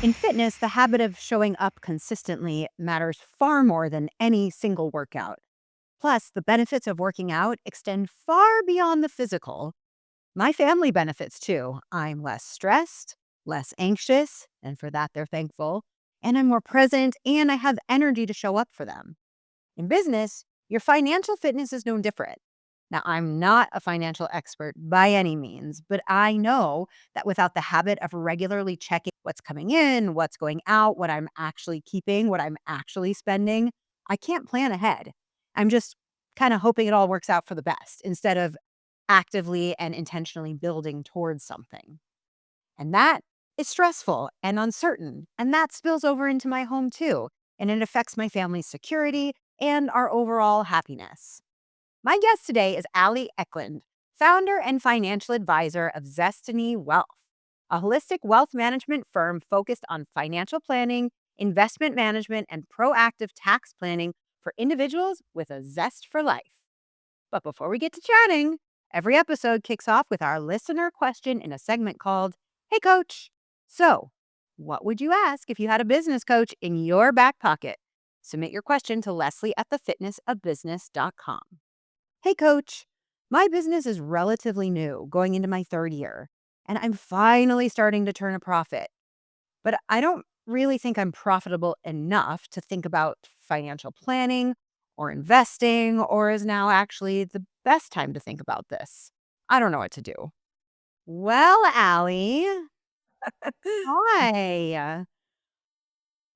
In fitness, the habit of showing up consistently matters far more than any single workout. Plus, the benefits of working out extend far beyond the physical. My family benefits too. I'm less stressed, less anxious, and for that, they're thankful. And I'm more present and I have energy to show up for them. In business, your financial fitness is no different. Now, I'm not a financial expert by any means, but I know that without the habit of regularly checking what's coming in, what's going out, what I'm actually keeping, what I'm actually spending, I can't plan ahead. I'm just kind of hoping it all works out for the best instead of actively and intentionally building towards something. And that is stressful and uncertain. And that spills over into my home too. And it affects my family's security and our overall happiness. My guest today is Ally Ecklund, founder and financial advisor of Zestiny Wealth, a holistic wealth management firm focused on financial planning, investment management, and proactive tax planning for individuals with a zest for life. But before we get to chatting, every episode kicks off with our listener question in a segment called Hey Coach. So, what would you ask if you had a business coach in your back pocket? Submit your question to Leslie at thefitnessofbusiness.com. Hey coach, my business is relatively new, going into my third year, and I'm finally starting to turn a profit. But I don't really think I'm profitable enough to think about financial planning or investing, or is now actually the best time to think about this. I don't know what to do. Well, Allie, hi.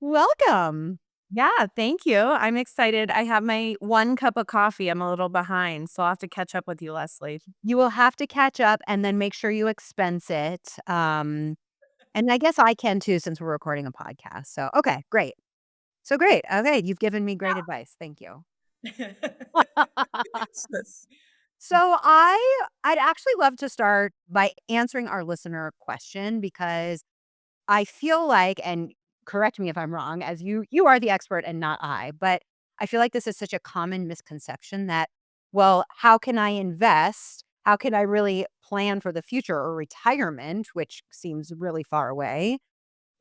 Welcome. Yeah, thank you. I'm excited. I have my 1 cup of coffee. I'm a little behind, so I'll have to catch up with you, Leslie. You will have to catch up and then make sure you expense it. And I guess I can too since we're recording a podcast. So, okay, great. So great. Okay, you've given me great advice. Thank you. Sis. So I'd actually love to start by answering our listener question because I feel like, and correct me if I'm wrong, as you are the expert and not I, but I feel like this is such a common misconception that, well, how can I invest? How can I really plan for the future or retirement, which seems really far away,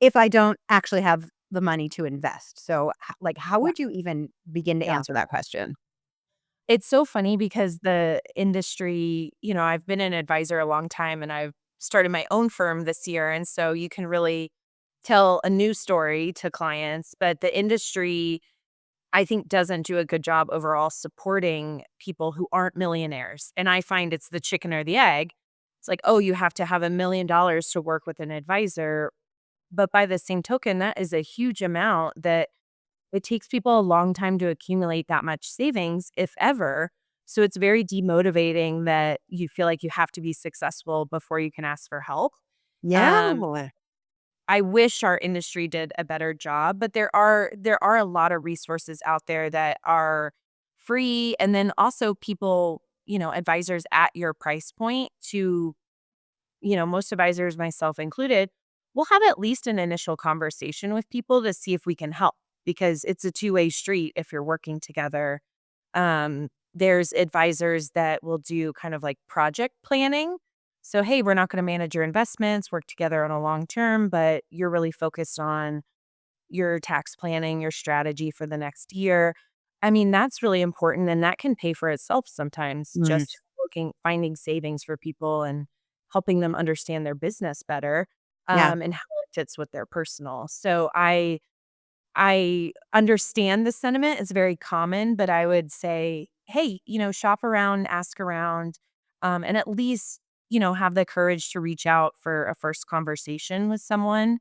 if I don't actually have the money to invest? So, like, how Yeah, would you even begin to yeah. answer that question? It's so funny because the industry, I've been an advisor a long time and I've started my own firm this year. And so you can really tell a new story to clients, but the industry, I think, doesn't do a good job overall supporting people who aren't millionaires. And I find it's the chicken or the egg. It's like, oh, you have to have $1 million to work with an advisor. But by the same token, that is a huge amount that it takes people a long time to accumulate that much savings, if ever. So it's very demotivating that you feel like you have to be successful before you can ask for help. Yeah. Um, I wish our industry did a better job, but there are a lot of resources out there that are free, and then also people, advisors at your price point to, most advisors, myself included, will have at least an initial conversation with people to see if we can help because it's a two-way street if you're working together. There's advisors that will do kind of like project planning. So, hey, we're not going to manage your investments, work together on a long term, but you're really focused on your tax planning, your strategy for the next year. I mean, that's really important and that can pay for itself sometimes, Mm, just finding savings for people and helping them understand their business better, yeah. and how it fits with their personal. So I understand the sentiment. It's very common, but I would say, hey, shop around, ask around, and at least, have the courage to reach out for a first conversation with someone.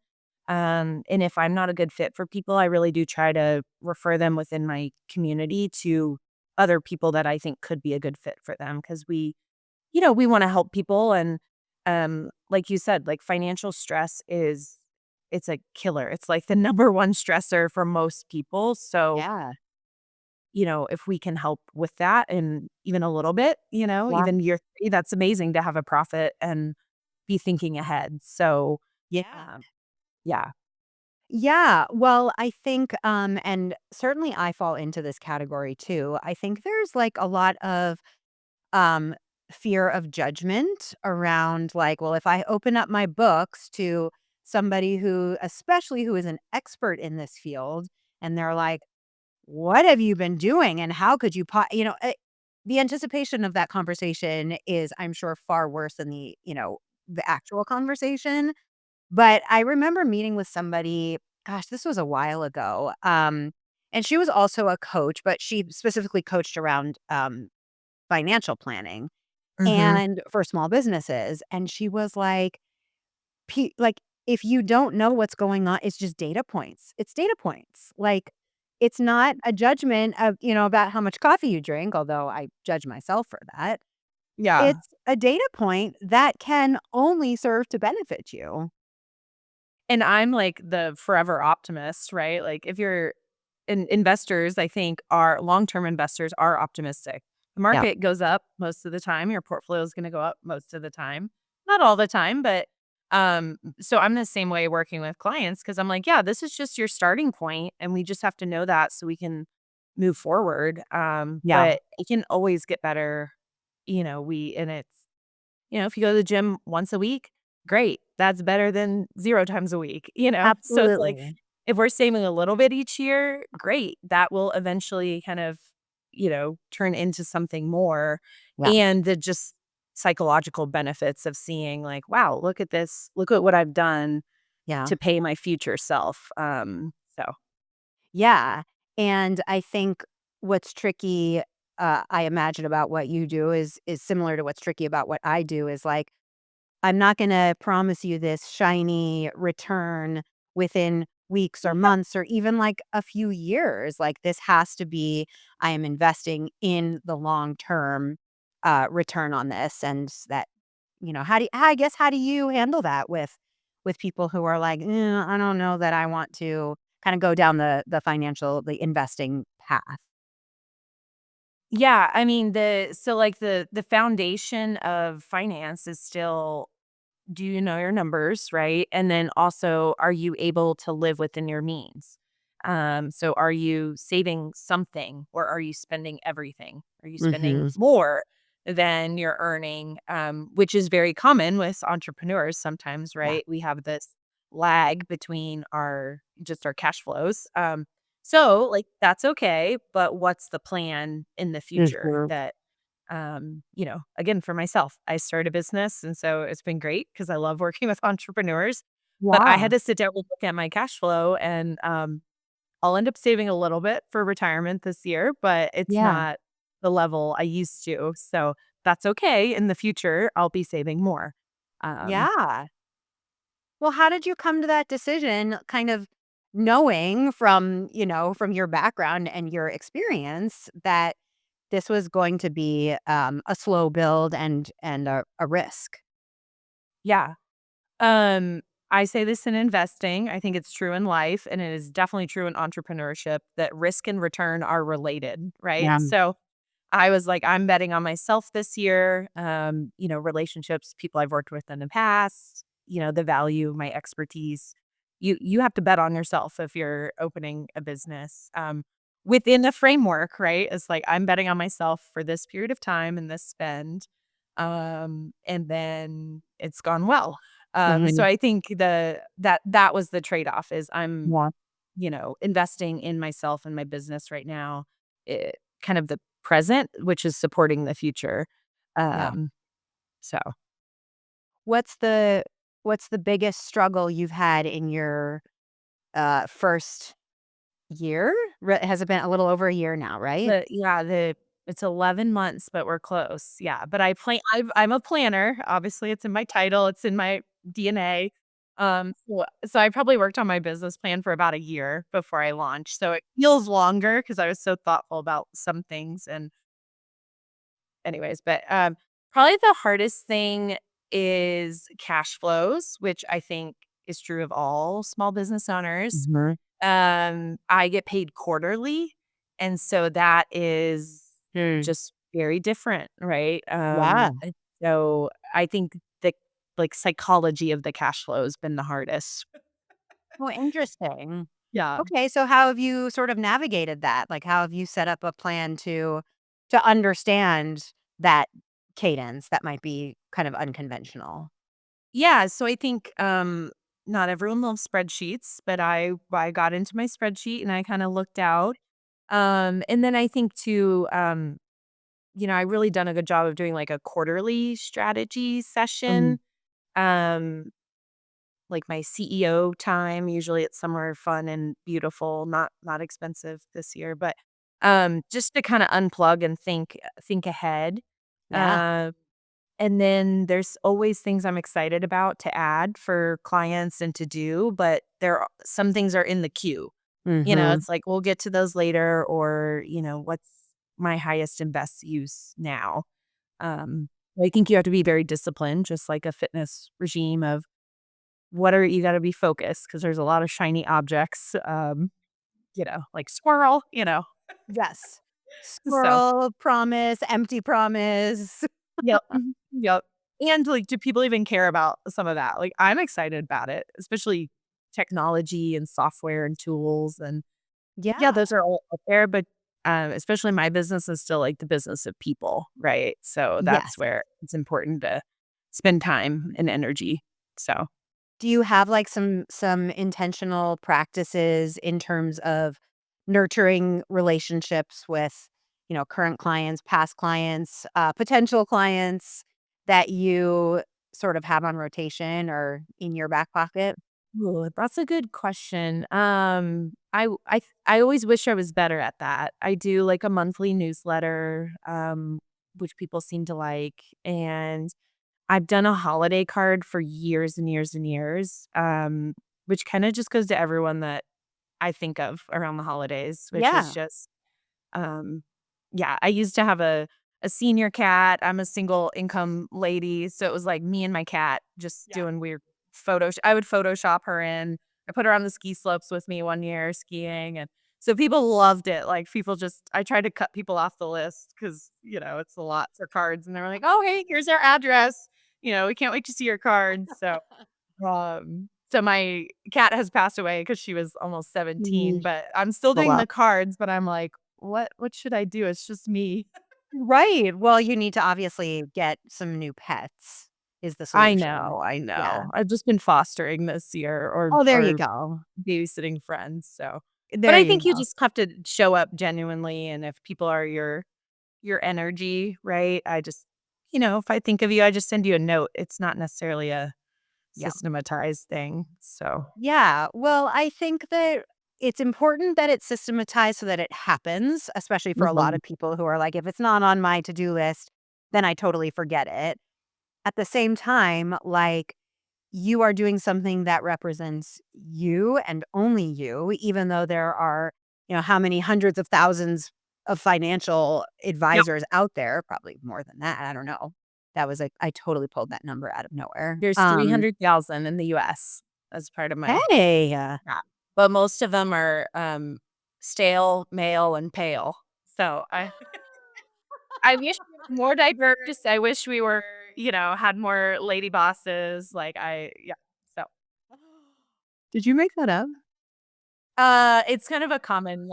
And if I'm not a good fit for people, I really do try to refer them within my community to other people that I think could be a good fit for them because we want to help people. And like you said, like financial stress it's a killer. It's like the number one stressor for most people. So, Yeah. if we can help with that and even a little bit, Yeah. even year 3, that's amazing to have a profit and be thinking ahead. So, Yeah. um, yeah. Yeah. Well, I think, and certainly I fall into this category too. I think there's like a lot of um, fear of judgment around, like, well, if I open up my books to somebody who, especially who is an expert in this field, and they're like, "What have you been doing? And how could you the anticipation of that conversation is, I'm sure, far worse than the actual conversation. But I remember meeting with somebody, gosh, this was a while ago, and she was also a coach, but she specifically coached around, financial planning Mhm. and for small businesses, and she was like, like, if you don't know what's going on, it's just data points. It's data points. Like, it's not a judgment of, about how much coffee you drink, although I judge myself for that. Yeah. It's a data point that can only serve to benefit you. And I'm like the forever optimist, right? Like if you're investors, I think are long-term investors are optimistic. The Yeah. market goes up most of the time. Your portfolio is going to go up most of the time. Not all the time, but so I'm the same way working with clients because I'm like, yeah, this is just your starting point and we just have to know that so we can move forward. Yeah. But it can always get better. And it's if you go to the gym once a week, great. That's better than 0 times a week, you know? So it's like, Absolutely. if we're saving a little bit each year, great. That will eventually kind of, turn into something more. Yeah. And the just psychological benefits of seeing like, wow, look at this. Look at what I've done Yeah. to pay my future self. So Yeah. And I think what's tricky, I imagine about what you do is similar to what's tricky about what I do is like, I'm not gonna promise you this shiny return within weeks or yeah. months or even like a few years. Like this has to be, I am investing in the long term return on this. And that, I guess how do you handle that with people who are like, I don't know that I want to kind of go down the investing path. Yeah, I mean the foundation of finance is still, do you know your numbers, right? And then also, are you able to live within your means? So are you saving something or are you spending everything? Are you spending Hmm. more than you're earning? Which is very common with entrepreneurs sometimes, Yeah. right? We have this lag between our cash flows. So like that's okay, but what's the plan in the future Hmm. that again, for myself, I started a business. And so it's been great because I love working with entrepreneurs. But I Yeah. had to sit down and look at my cash flow and I'll end up saving a little bit for retirement this year, but it's Yeah. not the level I used to. So that's okay. In the future, I'll be saving more. Um, Yeah. Well, how did you come to that decision, kind of knowing from your background and your experience that this was going to be a slow build and a risk? yeah. Um, I say this in investing. I think it's true in life, and it is definitely true in entrepreneurship that risk and return are related, right? Yeah. So I was like, I'm betting on myself this year. Relationships, people I've worked with in the past, the value of my expertise. You have to bet on yourself if you're opening a business. Within the framework, right? It's like I'm betting on myself for this period of time and this spend. And then it's gone well. So Mhm. I think that was the trade-off is I'm, Yeah. investing in myself and my business right now. Kind of the present, which is supporting the future. Yeah. Um, so What's the what's the biggest struggle you've had in your first year? Has it been a little over a year now, right? the it's 11 months, but we're close. Yeah, but I'm a planner. Obviously, it's in my title, it's in my DNA. So I probably worked on my business plan for about a year before I launched. So it feels longer because I was so thoughtful about some things and anyways, but, probably the hardest thing is cash flows, which I think is true of all small business owners. Mhm. I get paid quarterly, and so that is Mm. just very different, right? Yeah. And so I think the, like, psychology of the cash flow has been the hardest. Well, interesting. Yeah. Okay, so how have you sort of navigated that? Like, how have you set up a plan to understand that cadence that might be kind of unconventional? Yeah, so I think, not everyone loves spreadsheets, but I got into my spreadsheet and I kind of looked out. And then I think too, I really done a good job of doing like a quarterly strategy Mhm. session. Um, like my CEO time. Usually it's somewhere fun and beautiful, not expensive this year, but just to kind of unplug and think ahead. Yeah. Uh, and then there's always things I'm excited about to add for clients and to do, but some things are in the queue. Mhm. It's like we'll get to those later, or what's my highest and best use now. Um, I think you have to be very disciplined, just like a fitness regime of you got to be focused because there's a lot of shiny objects, like squirrel. Yes. So, Squirrel promise, empty promise. yep. Yep. And like, do people even care about some of that? Like, I'm excited about it, especially technology and software and tools. And yeah, Yeah. those are all up there. But especially my business is still like the business of people, right? So that's Yes. where it's important to spend time and energy. So, Do you have, like, some intentional practices in terms of nurturing relationships with, current clients, past clients, potential clients that you sort of have on rotation or in your back pocket? ooh, that's a good question. I always wish I was better at that. I do like a monthly newsletter, which people seem to like, and I've done a holiday card for years and years and years, which kind of just goes to everyone that I think of around the holidays, which is Yeah. just um, yeah, I used to have a senior cat. I'm a single income lady, so it was like me and my cat just Yeah. doing weird I would Photoshop her in. I put her on the ski slopes with me one year skiing, and so people loved it. Like people just I tried to cut people off the list because it's a lot for cards, and they were like, "Oh, hey, here's our address. We can't wait to see your cards." So my cat has passed away because she was almost 17, Mm. but I'm still Oh, doing wow. the cards, but I'm like, "What should I do? It's just me." Right. Well, you need to obviously get some new pets is the I solution. know, I Yeah. know. I've just been fostering this year or Oh, there you or go. babysitting friends, so but There I you think you go. just have to show up genuinely, and if people are your energy, right? If I think of you, I just send you a note. It's not necessarily a Yeah. systematized thing, so Yeah. Well, I think that it's important that it's systematized so that it happens, especially for a lot mhm. of people who are like, if it's not on my to do list, then I totally forget it. At the same time, like, you are doing something that represents you and only you, even though there are, how many hundreds of thousands of financial Yep. advisors out there, probably more than that. I don't know. That was I totally pulled that number out of nowhere. There's 300,000 in the US as part of my Hey, yeah, but most of them are, stale, male, and pale. So I wish we were more diverse. I wish we were, had more lady bosses, yeah, so, did you make that up? it's kind of a common,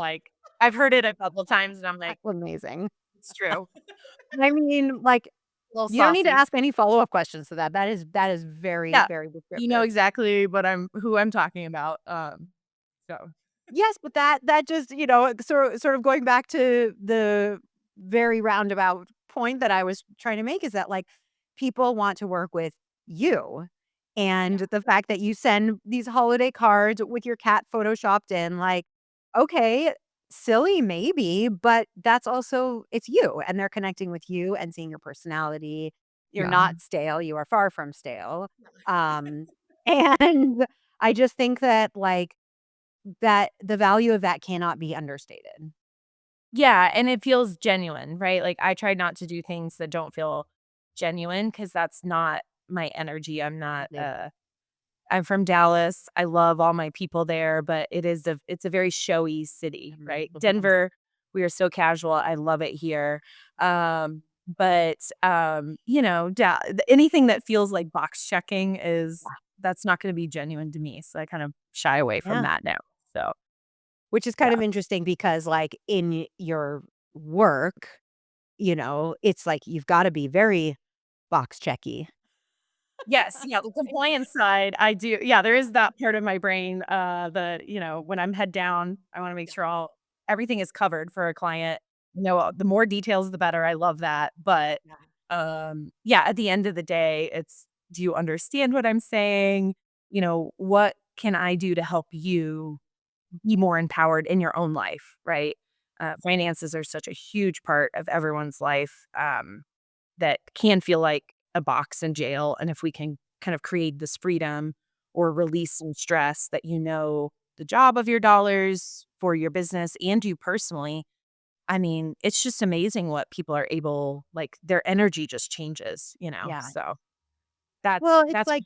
I've heard it a couple times, and I'm like, That's amazing. "It's true." I mean, like, A little you don't need to saucy. ask any follow-up questions to that. That is very, Yeah. very You know descriptive. exactly who I'm talking about, so Yes, but that just, sort of going back to the very roundabout point that I was trying to make is that, like, people want to work with you, and yeah. the fact that you send these holiday cards with your cat photoshopped in, like, okay, silly maybe, but that's also it's you, and they're connecting with you and seeing your personality. You're Yeah. not stale, you are far from stale, um, and I just think that, like, that the value of that cannot be understated. Yeah, and it feels genuine, right? Like, I try not to do things that don't feel genuine because that's not my energy. Exactly. I'm from Dallas. I love all my people there, but it's a very showy city, right? Mhm. Denver, we are so casual. I love it here. Anything that feels like box checking that's not going to be genuine to me. So I kind of shy away from Yeah. that now. So, Which is kind yeah. of interesting because, like, in your work, it's like you've gotta be very box checky. Yes, yeah, the compliance side, I do yeah, there is that part of my brain, that, when I'm head down, I wanna make Yeah. sure all everything is covered for a client. The more details, the better, I love that, but, Yeah. yeah, at the end of the day, it's, "Do you understand what I'm saying?" "What can I do to help you be more empowered in your own life?" Right? Finances are such a huge part of everyone's life, that can feel like a box in jail. And if we can kind of create this freedom or release some stress that the job of your dollars for your business and you personally, I mean, it's just amazing what people are able like their energy just changes. Yeah. So that's Well, it's that's like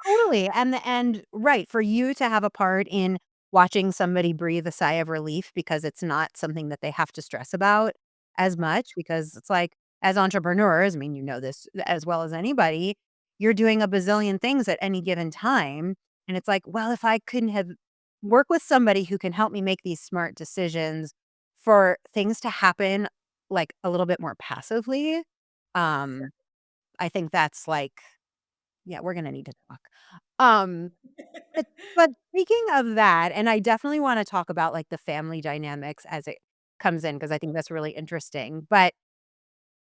totally, and right, for you to have a part in watching somebody breathe a sigh of relief because it's not something that they have to stress about as much because it's like, as entrepreneurs, I mean, you know this as well as anybody, you're doing a bazillion things at any given time, and it's like, well, if I couldn't have work with somebody who can help me make these smart decisions for things to happen, like, a little bit more passively, um, I think that's like yeah, we're gonna need to talk. Um, but but speaking of that, and I definitely wanna talk about, like, the family dynamics as it comes in because I think that's really interesting, but,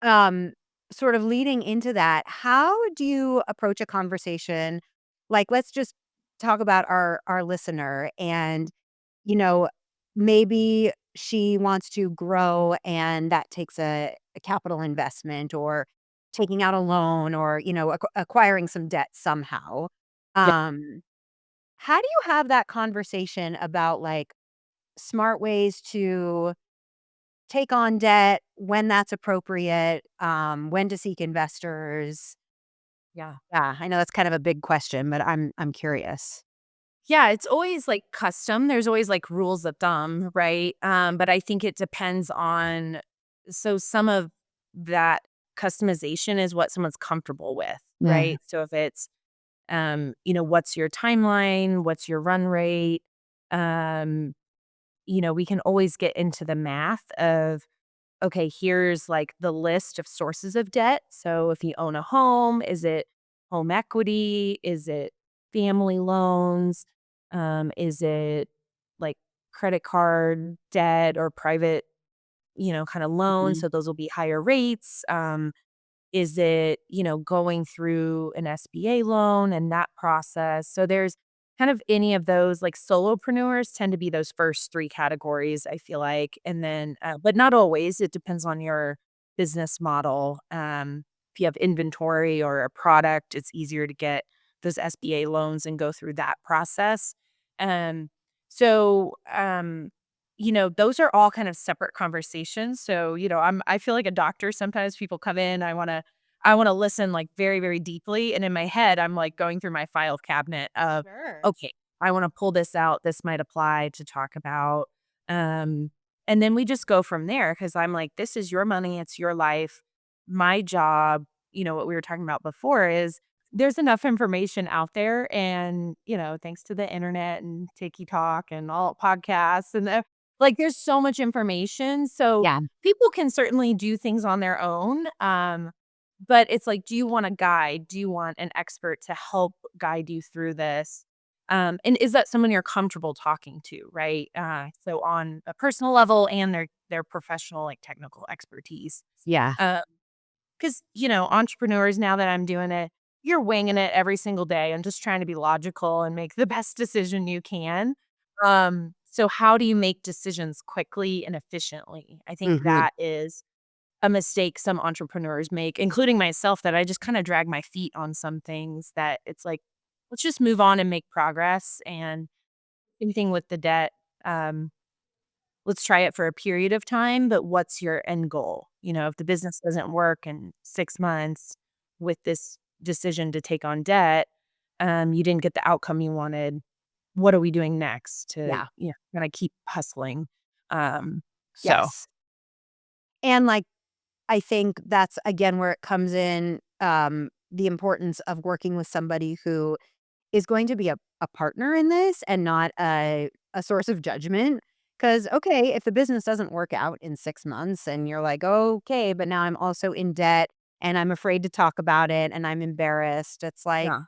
um, sort of leading into that, how do you approach a conversation like, let's just talk about our listener and, you know, maybe she wants to grow and that takes a capital investment or taking out a loan or, acquiring some debt somehow. yeah, Um, how do you have that conversation about like smart ways to take on debt when that's appropriate, when to seek investors? yeah. Yeah, I know that's kind of a big question, but I'm curious. Yeah, it's always, like, custom. There's always, like, rules of thumb, right? But I think it depends on some of that customization is what someone's comfortable with, Yeah. right? So if it's, what's your timeline? What's your run rate? Um, we can always get into the math of okay, here's like the list of sources of debt. So if you own a home, is it home equity? Is it family loans? Is it like credit card debt or private, kind of loans? Mhm. So those will be higher rates. Is it, going through an SBA loan and that process? So there's kind of any of those like solopreneurs tend to be those first three categories, I feel like. And then, but not always. It depends on your business model. If you have inventory or a product, it's easier to get those SBA loans and go through that process. Um, so, those are all kind of separate conversations. So, I feel like a doctor. Sometimes people come in, I wanna listen like very, very deeply. And in my head, I'm like going through my file cabinet of, Sure. okay, I want to pull this out. This might apply to talk about. Um, and then we just go from there because I'm like, this is your money, it's your life. My job, what we were talking about before is there's enough information out there. And, thanks to the internet and Tiki Talk and all podcasts and like, there's so much information, so Yeah. people can certainly do things on their own, but it's like, do you want a guide? Do you want an expert to help guide you through this? And is that someone you're comfortable talking to, right? So on a personal level and their professional, like, technical expertise. Yeah. Uh 'Cause, entrepreneurs, now that I'm doing it, you're winging it every single day and just trying to be logical and make the best decision you can. So how do you make decisions quickly and efficiently? I think Mhm. that is a mistake some entrepreneurs make, including myself, that I just kinda drag my feet on some things that it's like, let's just move on and make progress, and same thing with the debt. Um Let's try it for a period of time, but what's your end goal? If the business doesn't work in 6 months with this decision to take on debt, you didn't get the outcome you wanted. What are we doing next to, Yeah. kinda keep hustling? Um, so Yes. And, like, I think that's, again, where it comes in, the importance of working with somebody who is going to be a partner in this and not a source of judgment. Because okay, if the business doesn't work out in 6 months and you're like, "Okay, but now I'm also in debt," and I'm afraid to talk about it and I'm embarrassed. It's like, Yeah. Mhm.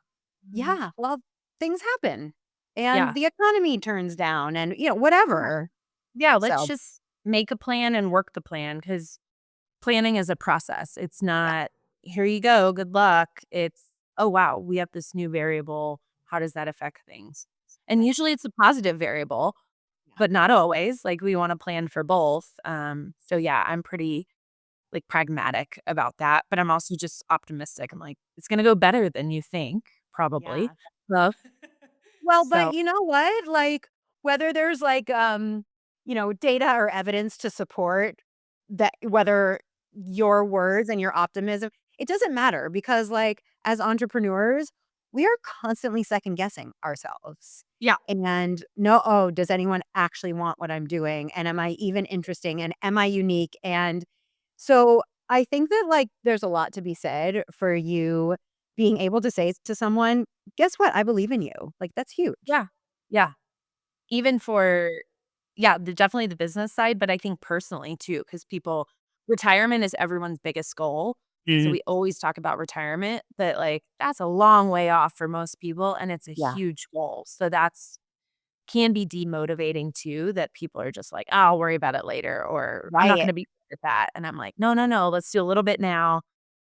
yeah, well, things happen and Yeah. the economy turns down and, Yeah. whatever. Yeah, let's So, just make a plan and work the plan because planning is a process. It's yeah, not, "Here you go, good luck." It's, "Oh, wow, we have this new variable. How does that affect things?" And right. usually it's a positive variable, Yeah. but not always. Like, we wanna plan for both. So yeah, I'm pretty, like, pragmatic about that, but I'm also just optimistic. I'm like, "It's gonna go better than you think, probably." Yeah. Well, Well, but so you know what? Like, whether there's like, data or evidence to support that, whether your words and your optimism, it doesn't matter because, like, as entrepreneurs, we are constantly second guessing ourselves. yeah, And no, oh, does anyone actually want what I'm doing? And am I even interesting? And am I unique? And so I think that, like, there's a lot to be said for you being able to say to someone, "Guess what? I believe in you." Like, that's huge. yeah, yeah. Even for yeah, definitely the business side, but I think personally too, because people retirement is everyone's biggest goal. So Mhm. we always talk about retirement, but, like, that's a long way off for most people, and it's a Yeah. huge goal. So that's can be demotivating too, that people are just like, "Oh, I'll worry about it later," or, "I'm not Right. gonna be good at that." And I'm like, "No, no, no, let's do a little bit now,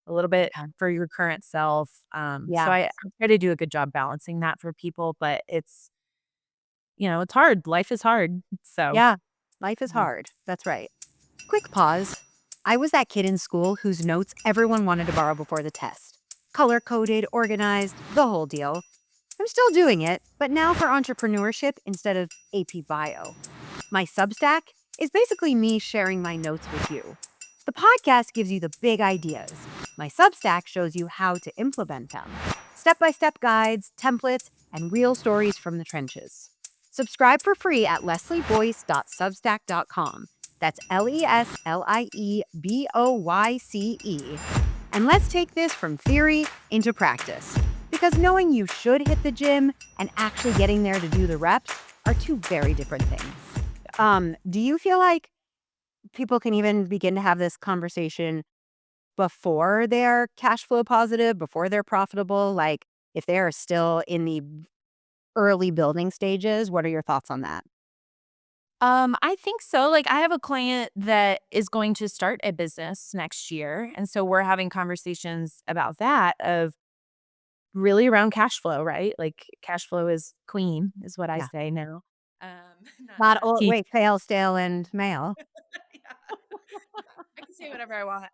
a little bit Yeah. for your current self." So Yeah. I try to do a good job balancing that for people, but it's, it's hard. Life is hard. So Yeah. Life is Mhm. hard. That's right. Quick pause. I was that kid in school whose notes everyone wanted to borrow before the test. Color coded, organized, the whole deal. I'm still doing it, but now for entrepreneurship instead of AP Bio. My Substack is basically me sharing my notes with you. The podcast gives you the big ideas. My Substack shows you how to implement them. Step by step guides, templates, and real stories from the trenches. Subscribe for free at leslieboyce.substack.com. That's LESLIEBOYCE. And let's take this from theory into practice. Because knowing you should hit the gym and actually getting there to do the reps are two very different things. Do you feel like people can even begin to have this conversation before they're cash flow positive, before they're profitable? Like, if they are still in the early building stages, what are your thoughts on that? I think so. Like, I have a client that is going to start a business next year. And so we're having conversations about that of really around cash flow, right? Like, cash flow is queen, is what I Yeah. say now. Um, Not not old, king. wait, pale, stale, and male. Yeah. I can say whatever I want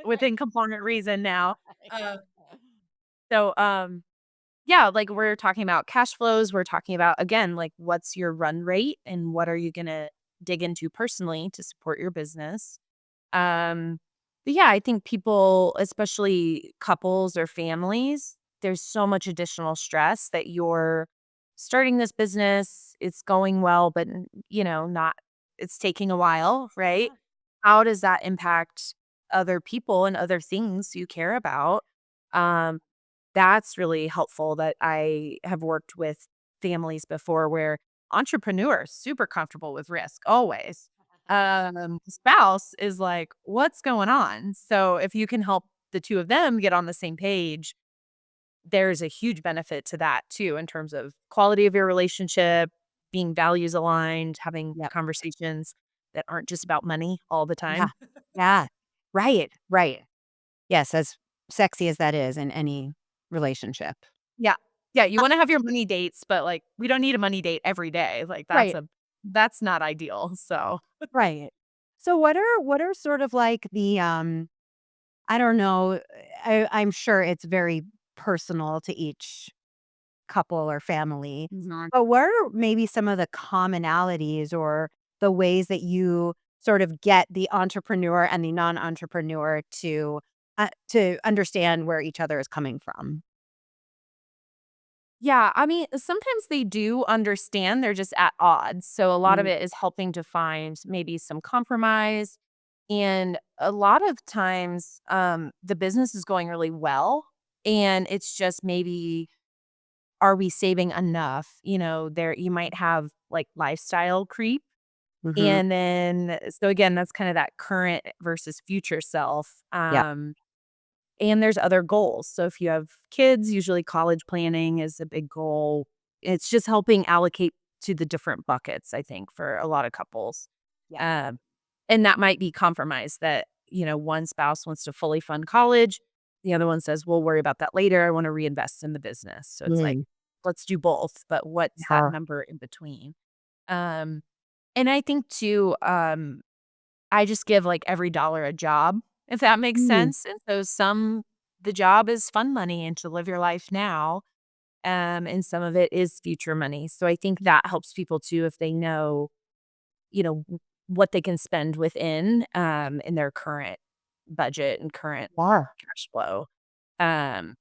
within component reason now. Uh, so yeah, like we're talking about cash flows. We're talking about, again, like what's your run rate and what are you going to dig into personally to support your business. But yeah, I think people, especially couples or families, there's so much additional stress that you're starting this business, it's going well, but not it's taking a while, right? Yeah. How does that impact other people and other things you care about? Um, that's really helpful that I have worked with families before where entrepreneurs super comfortable with risk always. The spouse is like, "What's going on?" So if you can help the 2 of them get on the same page, there's a huge benefit to that too in terms of quality of your relationship, being values aligned, having Yep. conversations that aren't just about money all the Yeah. time. Yeah. Right. Right. Yes. As sexy as that is in any relationship. Yeah. Yeah, you Uh, wanna have your money dates, but, like, we don't need a money date every day, like, right. that's not ideal, so Right. So what are sort of like the I don't know, I'm sure it's very personal to each couple or family. Mhm. But what are maybe some of the commonalities or the ways that you sort of get the entrepreneur and the non-entrepreneur to understand where each other is coming from? Yeah, I mean, sometimes they do understand, they're just at odds, so a lot of Mm, it is helping to find maybe some compromise, and a lot of times, the business is going really well, and it's just maybe, are we saving enough? There you might have, like, lifestyle creep. mhm. And then so again, that's kind of that current versus future self. Yep. And there's other goals. So if you have kids, usually college planning is a big goal. It's just helping allocate to the different buckets, I think, for a lot of couples. Yeah. Um, and that might be compromise that, one spouse wants to fully fund college. The other one says, we'll worry about that later. I want to reinvest in the business. So it's like, Mm. let's do both. But what's that Uh, number in between? Um, and I think too, I just give like every dollar a job, if that makes mm. sense. And so the job is fun money and to live your life now. And some of it is future money. So I think that helps people too if they know, what they can spend within in their current budget and current Yeah. cash flow. Um,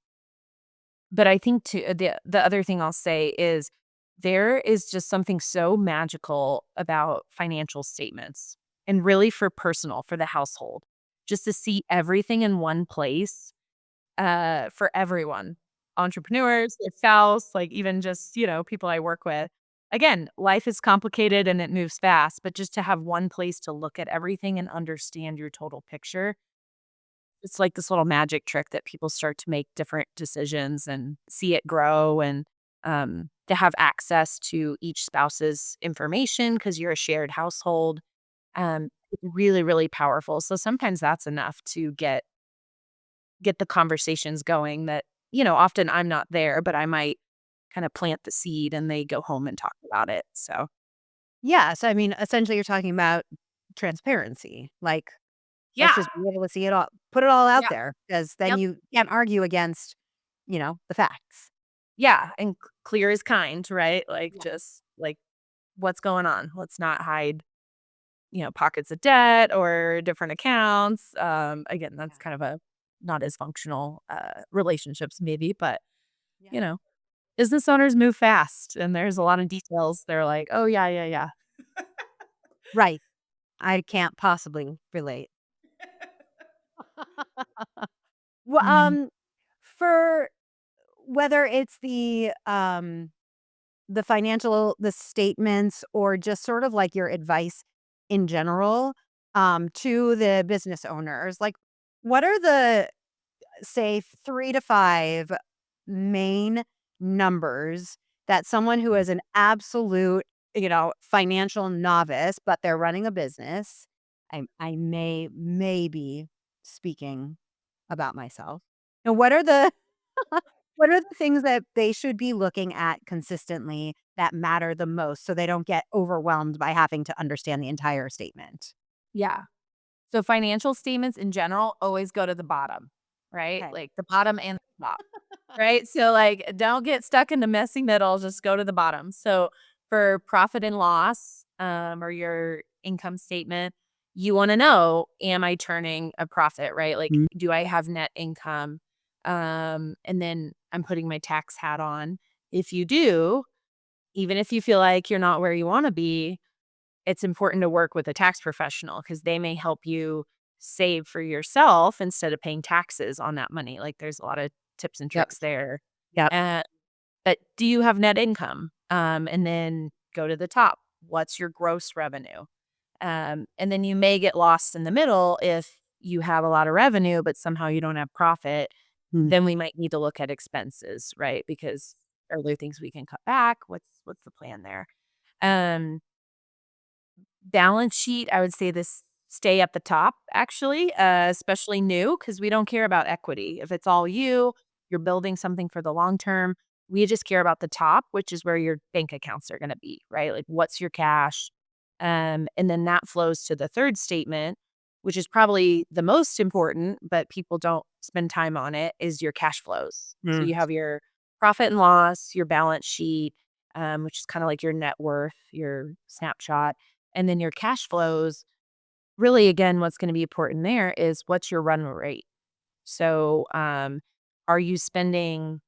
but I think too the other thing I'll say is there is just something so magical about financial statements and really for the household, just to see everything in one place for everyone. Entrepreneurs, their spouse, like even just, people I work with. Again, life is complicated and it moves fast, but just to have one place to look at everything and understand your total picture, it's like this little magic trick that people start to make different decisions and see it grow and to have access to each spouse's information because you're a shared household. It's really, really powerful. So sometimes that's enough to get the conversations going that, often I'm not there, but I might kind of plant the seed and they go home and talk about it. So, Yes, I mean, essentially, you're talking about transparency. Like, let's yeah. just be able to see it all, put it all out Yeah. there, because then Yep. you can't argue against, the facts. Yeah. And clear is kind, right? Like, Yeah. just like what's going on. Let's not hide, pockets of debt or different accounts. Again, Yeah. that's kind of a not as functional relationships, maybe, but, Yeah. you know, business owners move fast and there's a lot of details. They're like, oh, yeah, yeah, yeah. Right. I can't possibly relate. Well, Mhm. for whether it's the statements or just sort of like your advice in general, to the business owners, like, what are the, say, 3 to 5 main numbers that someone who is an absolute, financial novice, but they're running a business. I may be speaking about myself. And what are the what are the things that they should be looking at consistently that matter the most so they don't get overwhelmed by having to understand the entire statement? Yeah. So financial statements in general always go to the bottom, right? Okay. Like the bottom and the top, right? So like don't get stuck in the messy middle, just go to the bottom. So for profit and loss, or your income statement, you want to know, am I turning a profit, right? Like, Mm. do I have net income? And then I'm putting my tax hat on. If you do, even if you feel like you're not where you want to be, it's important to work with a tax professional because they may help you save for yourself instead of paying taxes on that money. Like there's a lot of tips and Yep. tricks there. Yep. Uh, but do you have net income? And then go to the top. What's your gross revenue? And then you may get lost in the middle if you have a lot of revenue, but somehow you don't have profit. Mm. Then we might need to look at expenses, right? Because are there things we can cut back? What's the plan there? Um, Balance sheet, I would say this stay at the top actually, especially new because we don't care about equity. If it's all you're building something for the long term. We just care about the top, which is where your bank accounts are gonna be, right? Like, what's your cash? And then that flows to the third statement, which is probably the most important, but people don't spend time on it, is your cash flows. So Mm. you have your profit and loss, your balance sheet, which is kinda like your net worth, your snapshot, and then your cash flows, really, again, what's going to be important there is what's your run rate. So, are you spending,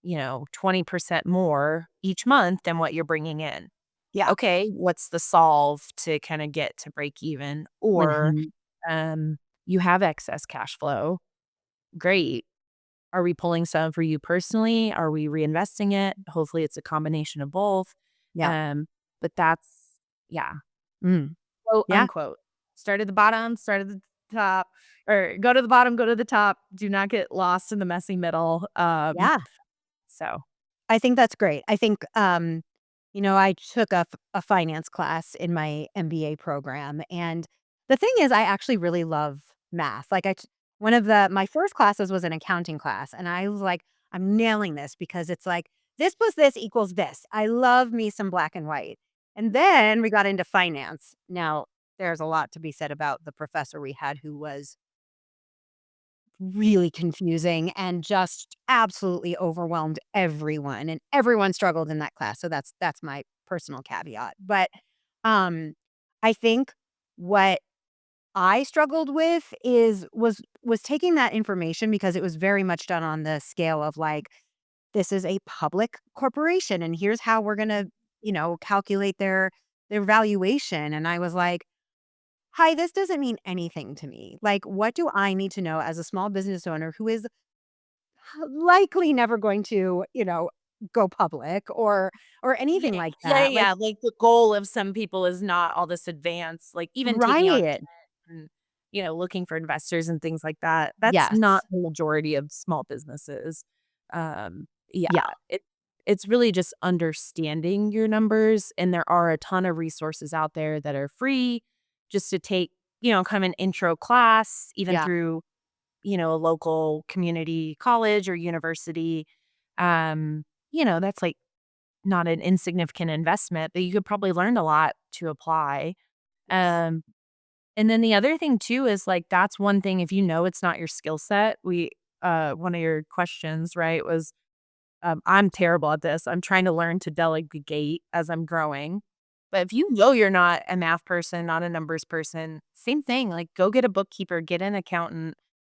20% more each month than what you're bringing in? Yeah. Okay, what's the solve to kind of get to break even? Or Mhm. um, you have excess cash flow. Great. Are we pulling some for you personally? Are we reinvesting it? Hopefully, it's a combination of both. Yeah. Um, but that's, yeah, Mm. quote, Yeah. unquote. Start at the bottom, start at the top or go to the bottom, go to the top. Do not get lost in the messy middle. Yeah. So I think that's great. I think, I took a finance class in my MBA program, and the thing is, I actually really love math. Like, one of my first classes was an accounting class, and I was like, I'm nailing this because it's like this plus this equals this. I love me some black and white. And then we got into finance. Now, there's a lot to be said about the professor we had who was really confusing and just absolutely overwhelmed everyone, and everyone struggled in that class, so that's my personal caveat, but, um, I think what I struggled with was taking that information because it was very much done on the scale of, like, this is a public corporation, and here's how we're gonna, calculate their valuation, and I was like, "Hi, this doesn't mean anything to me. Like, what do I need to know as a small business owner who is likely never going to, go public or yeah, anything like yeah, that?" Like, yeah. Like the goal of some people is not all this advanced, like even taking on right. debt and looking for investors and things like that. That's not Yes. the majority of small businesses. Yeah, Yeah. it's really just understanding your numbers, and there are a ton of resources out there that are free just to take, kind of an intro class, even Yeah. through a local community college or university. That's like not an insignificant investment, but you could probably learn a lot to apply. Yes. Um, and then the other thing too is like that's one thing if you know it's not your skill set. One of your questions, right, was I'm terrible at this. I'm trying to learn to delegate as I'm growing. But if you know you're not a math person, not a numbers person, same thing. Like go get a bookkeeper, get an accountant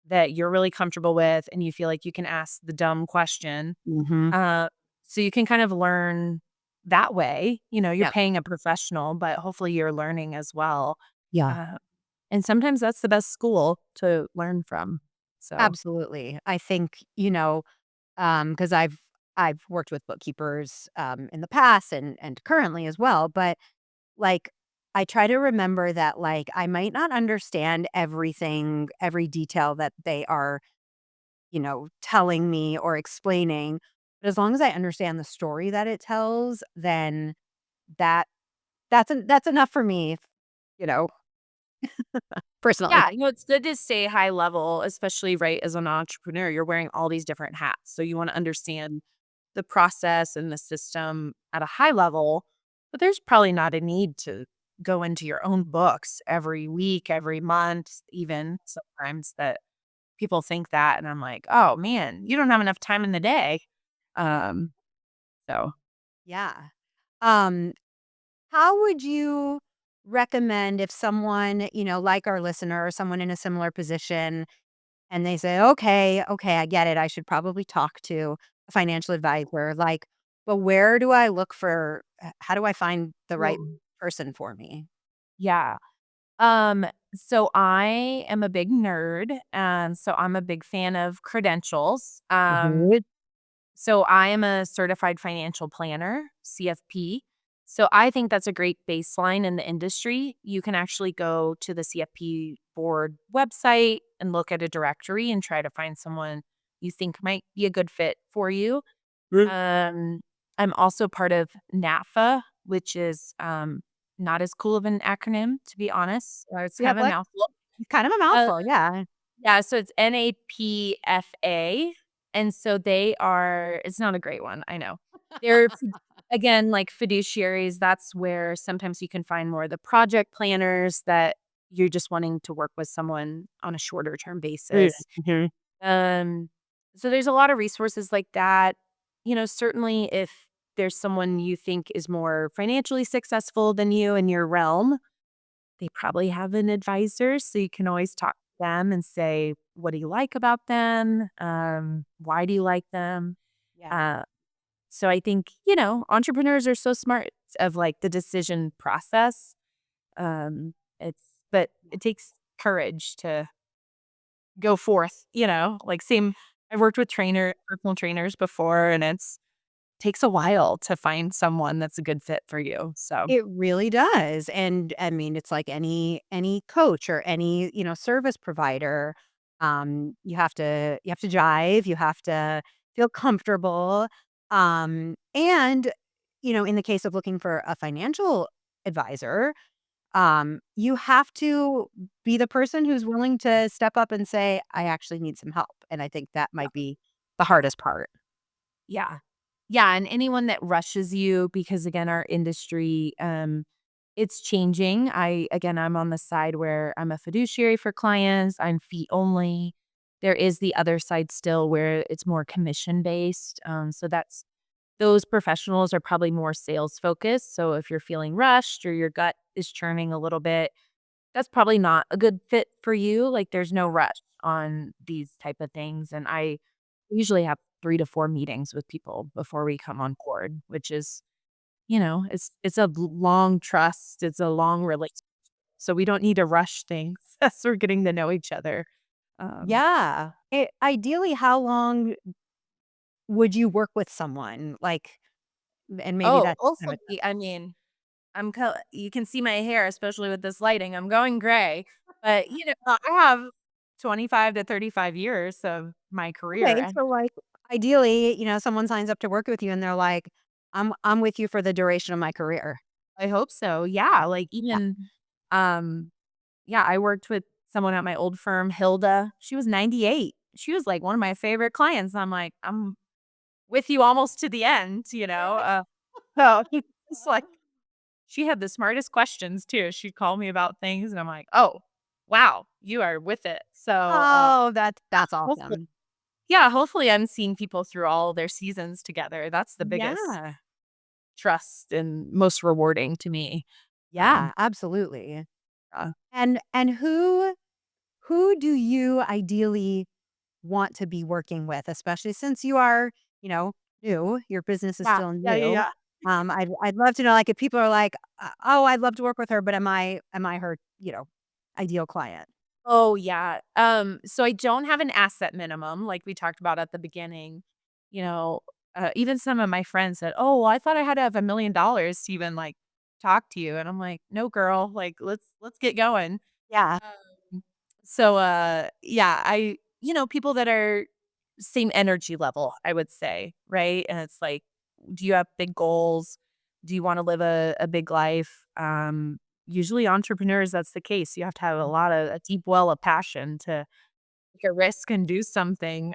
that you're really comfortable with and you feel like you can ask the dumb question. Mhm. Uh, so you can kind of learn that way. You're Yep. paying a professional, but hopefully you're learning as well. Yeah. Uh, and sometimes that's the best school to learn from. So, Absolutely. I think, because I've worked with bookkeepers, in the past and currently as well, but, like, I try to remember that, like, I might not understand everything, every detail that they are, telling me or explaining, but as long as I understand the story that it tells, then that that's enough for me, you know, personally. yeah, it's good to stay high level, especially right as an entrepreneur. You're wearing all these different hats. So you want to understand the process and the system at a high level, but there's probably not a need to go into your own books every week, every month, even sometimes that people think that. And I'm like, oh man, you don't have enough time in the day. Um, so Yeah. Um, how would you recommend if someone, like our listener or someone in a similar position and they say, "Okay, okay, I get it. I should probably talk to a financial advisor." Like, but where do I look for how do I find the right Ooh. person for me? Yeah. Um, so I am a big nerd, and so I'm a big fan of credentials. Mhm. So I am a certified financial planner, CFP. So I think that's a great baseline in the industry. You can actually go to the CFP board website and look at a directory and try to find someone you think might be a good fit for you. Mm. Um, I'm also part of NAFA, which is not as cool of an acronym, to be honest. It's Yeah, kind of a what? mouthful. Kind of a Uh, mouthful, yeah. yeah, so it's NAPFA, and so they are it's not a great one, I know. They're again, like fiduciaries, that's where sometimes you can find more of the project planners that you're just wanting to work with someone on a shorter term Mm, basis. mhm. Um, so there's a lot of resources like that. Certainly if there's someone you think is more financially successful than you in your realm, they probably have an advisor, so you can always talk to them and say, "What do you like about them? Why do you like them?" Yeah. Uh, so I think, entrepreneurs are so smart of like the decision process. It's but it takes courage to go forth, like same I've worked with personal trainers before and it's takes a while to find someone that's a good fit for you. So, It really does, and, I mean, it's like any coach or any, service provider, you have to jive, you have to feel comfortable, and, in the case of looking for a financial advisor, you have to be the person who's willing to step up and say, "I actually need some help," and I think that might be the hardest part. yeah. Yeah, and anyone that rushes you because again, our industry, it's changing. I'm on the side where I'm a fiduciary for clients, I'm fee only. There is the other side still where it's more commission based. So that's those professionals are probably more sales focused. So if you're feeling rushed or your gut is churning a little bit, that's probably not a good fit for you. Like there's no rush on these type of things. And I usually have 3 to 4 meetings with people before we come on board, which is, it's a long trust, it's a long relationship. So we don't need to rush things as we're getting to know each other. Um, Yeah. Ideally, how long would you work with someone? Like, and maybe oh, that's kind of hopefully, I mean, you can see my hair, especially with this lighting. I'm going gray, but I have 25 to 35 years of my career, okay. and So, like, ideally, someone signs up to work with you, and they're like, "I'm with you for the duration of my career." I hope so. Yeah, like Yeah. even um yeah, I worked with someone at my old firm, Hilda. She was 98. She was like one of my favorite clients. I'm like, I'm with you almost to the end, so it's like she had the smartest questions too. She'd call me about things and I'm like, "Oh, wow, you are with it." So, Oh, that's hopefully awesome. yeah, hopefully I'm seeing people through all their seasons together. That's the biggest Yeah. trust and most rewarding to me. Yeah. Absolutely. Uh, And who do you ideally want to be working with, especially since you are, new, your business is yeah, still yeah, yeah, new. yeah. I'd love to know, like, if people are like, "Oh, I'd love to work with her, but am I her, ideal client?" Oh, yeah. So I don't have an asset minimum like we talked about at the beginning. You know, even some of my friends said, "Oh, well, I thought I had to have $1,000,000 to even like talk to you." And I'm like, "No, girl, like let's get going." Yeah. Um, so yeah, people that are same energy level, I would say, right? And it's like, do you have big goals? Do you want to live a big life? Usually entrepreneurs, that's the case. You have to have a deep well of passion to take a risk and do something.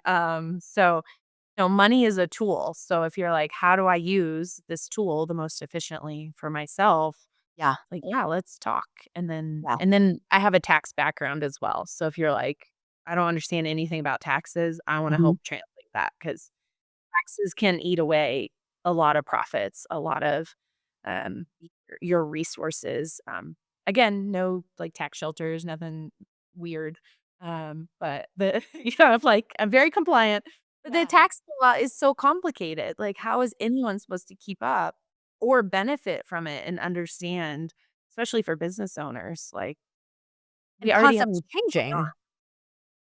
So money is a tool. So if you're like, how do I use this tool the most efficiently for myself? Yeah. Like, yeah, let's talk. And then Yeah. and then I have a tax background as well. So if you're like, I don't understand anything about taxes, I want to Mhm. help translate that because taxes can eat away a lot of profits, a lot of your resources. Again, no like tax shelters, nothing weird. But the like I'm very compliant. But the Yeah. tax law is so complicated. Like, how is anyone supposed to keep up or benefit from it and understand, especially for business owners? Like, we And already have constantly so much going on. changing.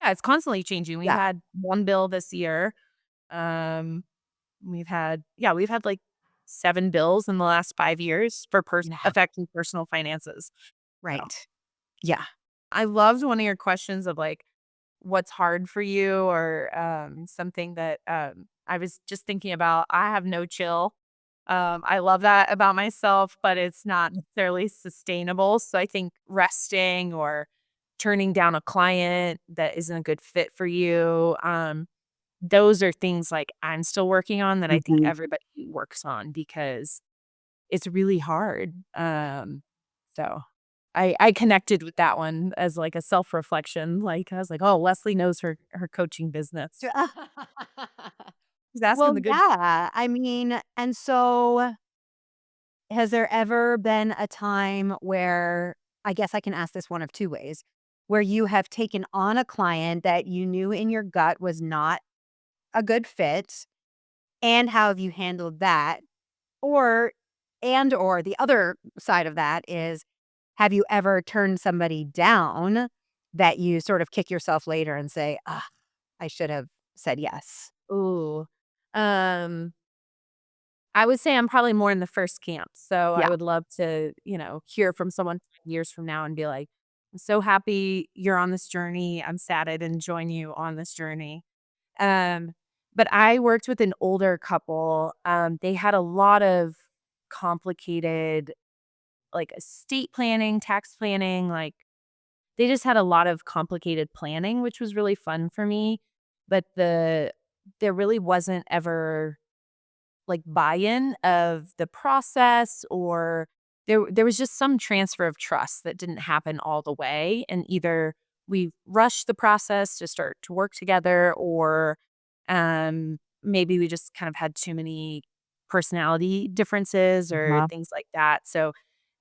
Yeah, it's constantly changing. We've Yeah. had one bill this year. Um, we've had like 7 bills in the last 5 years for Yeah. affecting personal finances. So, Right. Yeah. I loved one of your questions of, like, what's hard for you or, something that, I was just thinking about. I have no chill. I love that about myself, but it's not necessarily sustainable. So I think resting or turning down a client that isn't a good fit for you, those are things, like, I'm still working on that I think Mhm. everybody works on because it's really hard. So I connected with that one as, like, a self-reflection, like, I was like, "Oh, Leslie knows her coaching business." She's asking Well, the good. yeah. I mean, and so has there ever been a time where, I guess I can ask this one of 2 ways, where you have taken on a client that you knew in your gut was not a good fit, and how have you handled that? Or or the other side of that is, have you ever turned somebody down that you sort of kick yourself later and say, "Ah, I should have said yes." Ooh. Um I would say I'm probably more in the first camp, so I Yeah. would love to, hear from someone years from now and be like, "I'm so happy you're on this journey. I'm sad I didn't join you on this journey." Um, but I worked with an older couple. They had a lot of complicated, like, estate planning, tax planning, like, they just had a lot of complicated planning, which was really fun for me, but there really wasn't ever like buy-in of the process, or there was just some transfer of trust that didn't happen all the way, and either we rushed the process to start to work together, or maybe we just kind of had too many personality differences or Uh-huh. things like that. So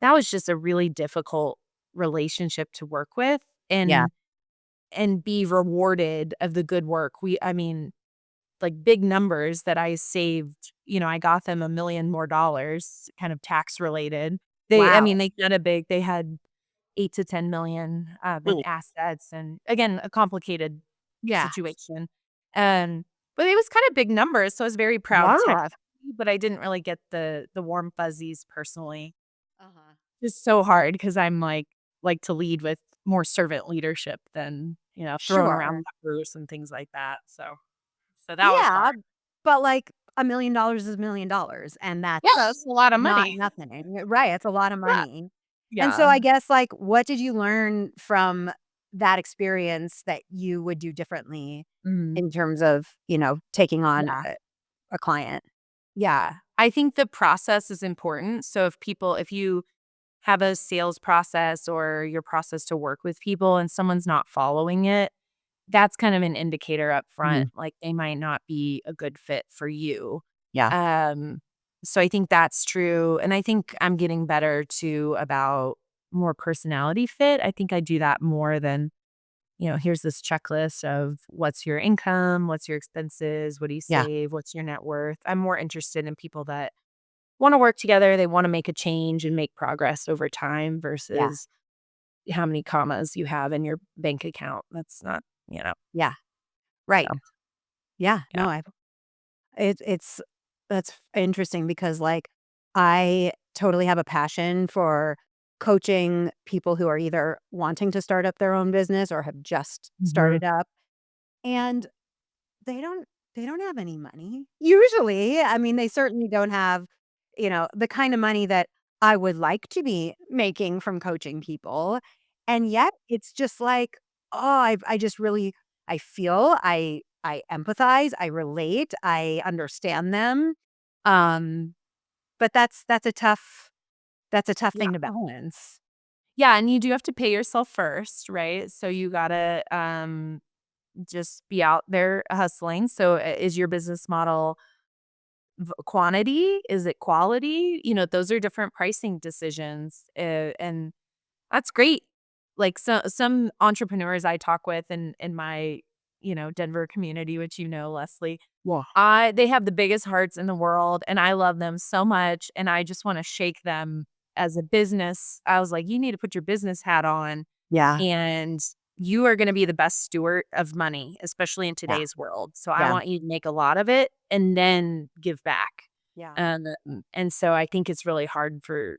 that was just a really difficult relationship to work with, Yeah. and be rewarded of the good work. I mean, like, big numbers that I saved, I got them $1,000,000 more dollars, kind of tax related. I Wow. mean, they had 8 to 10,000,000 in Mm. assets, and again, a complicated Yeah. situation. Um, but it was kind of big numbers, so I was very proud Yeah. technically, but I didn't really get the warm fuzzies personally. Uh-huh. It's so hard because I'm like to lead with more servant leadership than, throwing Sure. around levers and things like that. So that was hard. Yeah, but, like, $1,000,000 is $1,000,000, and Yeah, that's that's a lot of not money. nothing. Right, it's a lot of Yeah. money. And so Yeah. I guess, like, what did you learn from that experience that you would do differently Mhm. in terms of, taking on Yeah. a client? Yeah. I think the process is important. So if you have a sales process or your process to work with people and someone's not following it, that's kind of an indicator up front, Mhm. like they might not be a good fit for you. Yeah, Um, so I think that's true. And I think I'm getting better too about more personality fit. I think I do that more than, here's this checklist of what's your income, what's your expenses, what do you yeah, save, what's your net worth. I'm more interested in people that want to work together, they want to make a change and make progress over time yeah, versus how many commas you have in your bank account. That's not, yeah, right. so Yeah, yeah. no, it's that's interesting because, like, I totally have a passion for coaching people who are either wanting to start up their own business or have just Mhm. started up, and they don't they don't have any money. Usually, I mean, they certainly don't have, the kind of money that I would like to be making from coaching people, and yet it's just like, oh, I just really I feel, I empathize, I relate, I understand them, um, but that's a tough Yeah. thing to balance. Yeah, and you do have to pay yourself first, right? So you gotta, just be out there hustling. So, is your business model quantity? Is it quality? Those are different pricing decisions, and that's great. Like, some entrepreneurs I talk with in my, Denver community, which Leslie, Yeah. they have the biggest hearts in the world, and I love them so much, and I just wanna shake them as a business. I was like, "You need to put your business hat on, Yeah, and you are gonna be the best steward of money, especially in yeah, today's world. So I yeah, want you to make a lot of it and then give back." yeah, And so I think it's really hard for,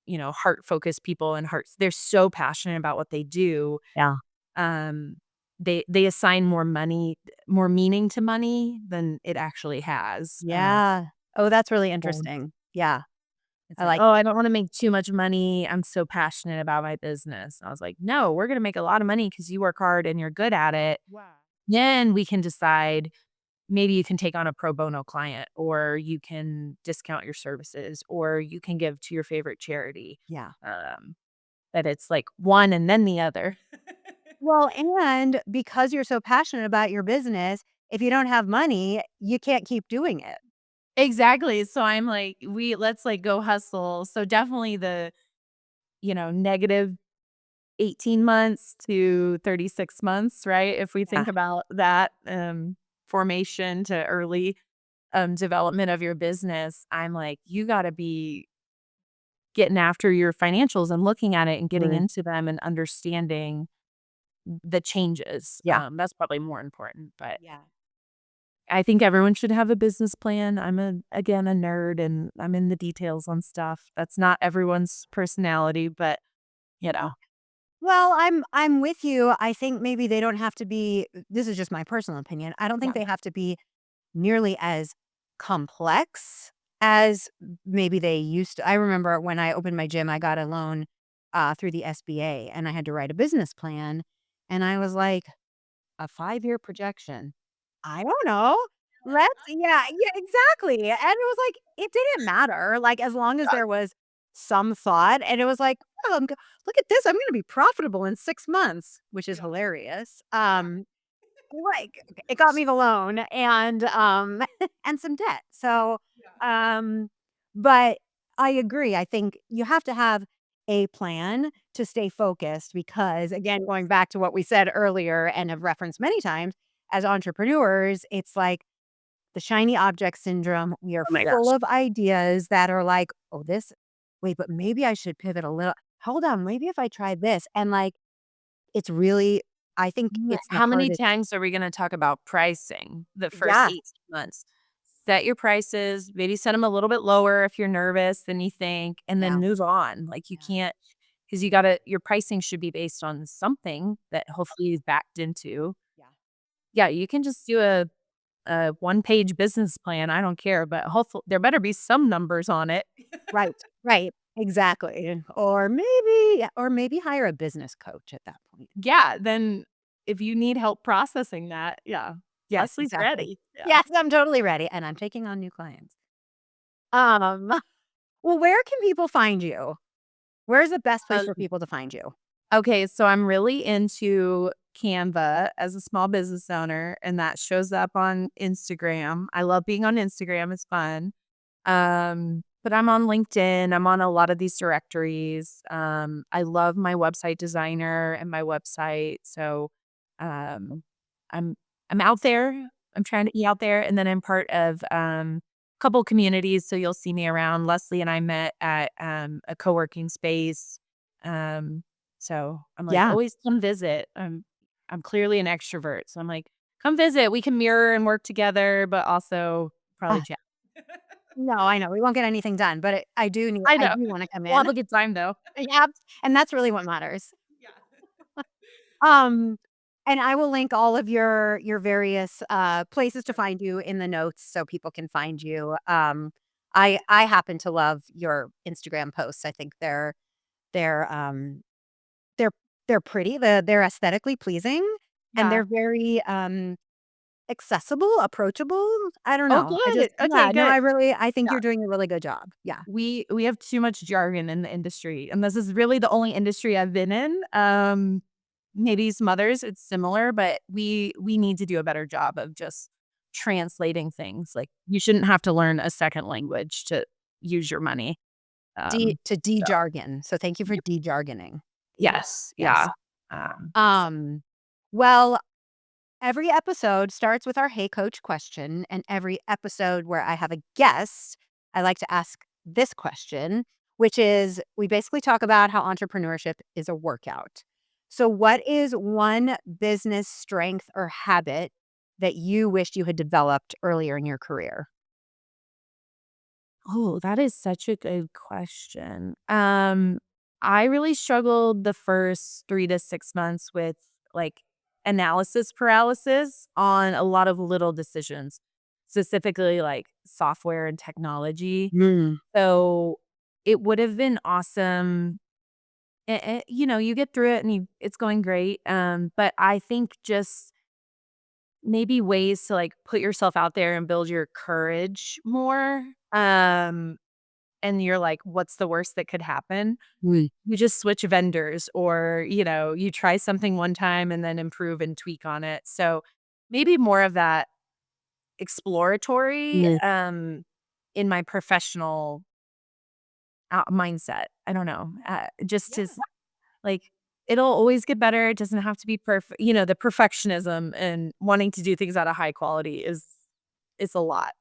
heart-focused people and hearts they're so passionate about what they do. yeah, Um, they assign more meaning to money than it actually has. yeah. Oh, that's really So interesting. Yeah, it's I like, like "Oh, I don't wanna make too much money. I'm so passionate about my business." I was like, "No, we're gonna make a lot of money because you work hard and you're good at it. wow. Then we can decide, maybe you can take on a pro bono client, or you can discount your services, or you can give to your favorite charity." Yeah. Um, that it's like one and then the other. Well, and because you're so passionate about your business, if you don't have money, you can't keep doing it. Exactly. So I'm like, let's like go hustle. So definitely the, negative 18 months to 36 months, right? If we Yeah. think about that formation to early development of your business, I'm like, you got to be getting after your financials and looking at it and getting Mhm. into them and understanding the changes. Yeah. That's probably more important, but Yeah. I think everyone should have a business plan. I'm again, a nerd and I'm in the details on stuff. That's not everyone's personality, but, you know. Well, I'm with you. I think maybe they don't have to be this is just my personal opinion. I don't think Yeah. they have to be nearly as complex as maybe they used to. I remember when I opened my gym, I got a loan through the SBA and I had to write a business plan. And I was like, a 5-year projection. I don't know. Yeah, exactly. And it was like, it didn't matter. Like, as long as Yeah. there was some thought, and it was like, oh, look at this. I'm going to be profitable in 6 months, which is Yeah. hilarious. Yeah. Like, it got me the loan and, and some debt. So, Yeah. um, but I agree. I think you have to have a plan to stay focused because, again, going back to what we said earlier and have referenced many times, as entrepreneurs, it's like the shiny object syndrome. We are Oh my full gosh. of ideas that are like, oh, wait, but maybe I should pivot a little. Hold on, maybe if I try this. And like, it's really, I think it's the How many hardest. times are we gonna talk about pricing the first Yeah. 18 months? Set your prices, maybe set them a little bit lower if you're nervous than you think, and then Yeah. move on. Like, you Yeah. can't, because you gotta your pricing should be based on something that hopefully is backed into. Yeah. Yeah, you can just do a one-page business plan, I don't care, but hopefully there better be some numbers on it. Right, right, exactly, or maybe hire a business coach at that point. Yeah, then if you need help processing that, yeah, Yes, Leslie's exactly. ready. Yeah. Yes, I'm totally ready, and I'm taking on new clients. Um, well, where can people find you? Where's the best place for people to find you? Okay, so I'm really into Canva as a small business owner, and that shows up on Instagram. I love being on Instagram, it's fun. But I'm on LinkedIn, I'm on a lot of these directories. I love my website designer and my website. So um I'm I'm out there. I'm trying to be out there. And then I'm part of a couple communities. So you'll see me around. Leslie and I met at a co-working space. Um, so I'm like, Yeah. always come visit. I'm clearly an extrovert. So I'm like, come visit. We can mirror and work together, but also probably Uh, chat. no, I know, we won't get anything done, but I I know. do wanna come We'll have in. a good time though. Yep, and that's really what matters. Yeah. Um, and I will link all of your various, places to find you in the notes so people can find you. I happen to love your Instagram posts. I think they're, they're they're pretty, they're aesthetically pleasing, and Yeah. they're very, accessible, approachable. I don't Oh, know. good. Okay, No, good. I think Yeah. you're doing a really good job. Yeah. We have too much jargon in the industry, and this is really the only industry I've been in. Maybe some others it's similar, but we need to do a better job of just translating things. Like, you shouldn't have to learn a second language to use your money. So De-jargon. So thank you for yep. de-jargoning. Yes, Yes. yeah. Um, Um, well, every episode starts with our Hey Coach question, and every episode where I have a guest, I like to ask this question, which is we basically talk about how entrepreneurship is a workout. So, what is one business strength or habit that you wished you had developed earlier in your career? Oh, that is such a good question. I really struggled the first 3 to 6 months with, like, analysis paralysis on a lot of little decisions, specifically, like, software and technology. Mm. So, it would have been awesome you get through it and it's going great, but I think just maybe ways to, like, put yourself out there and build your courage more, and you're like, "What's the worst that could happen?" Mm. You just switch vendors or, you try something one time and then improve and tweak on it. So, maybe more of that exploratory, Mm. in my professional, mindset. I don't know, just to Yeah. s like, it'll always get better, it doesn't have to be perfect. The perfectionism and wanting to do things at a high quality is a lot,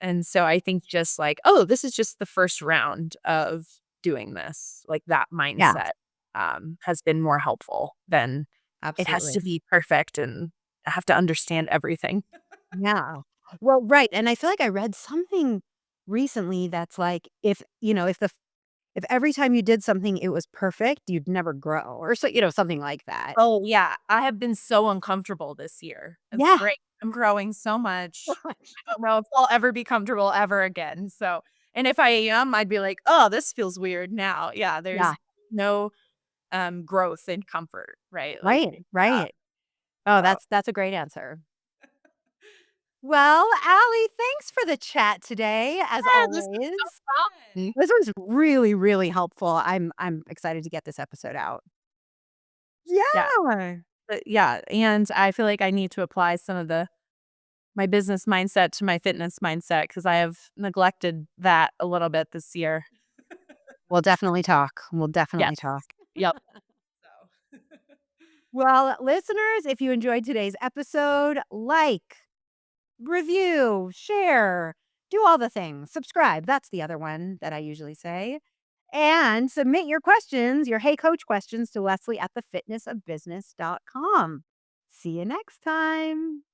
and so I think just like, "Oh, this is just the first round of doing this." Like, that Yeah, mindset, has been more helpful than it has absolutely. to be perfect and I have to understand everything. Yeah. Well, right, and I feel like I read something recently that's like, if every time you did something, it was perfect, you'd never grow or something like that. Oh, yeah. I have been so uncomfortable this year. It's Yeah. great. I'm growing so much. I don't know if I'll ever be comfortable ever again. So, and if I am, I'd be like, "Oh, this feels weird now." Yeah, there's Yeah. no, growth and comfort, right? Like, Right, yeah, right. Oh, so that's a great answer. Well, Allie, thanks for the chat today, as yeah, this is so always. fun. This was really, really helpful. I'm excited to get this episode out. Yeah, Yeah. but yeah, and I feel like I need to apply some of my business mindset to my fitness mindset because I have neglected that a little bit this year. We'll definitely talk. We'll Yes. definitely talk. Yep. So Well, listeners, if you enjoyed today's episode, like, review, share, do all the things. Subscribe. That's the other one that I usually say. And submit your questions, your Hey Coach questions to Leslie at thefitnessofbusiness.com. See you next time.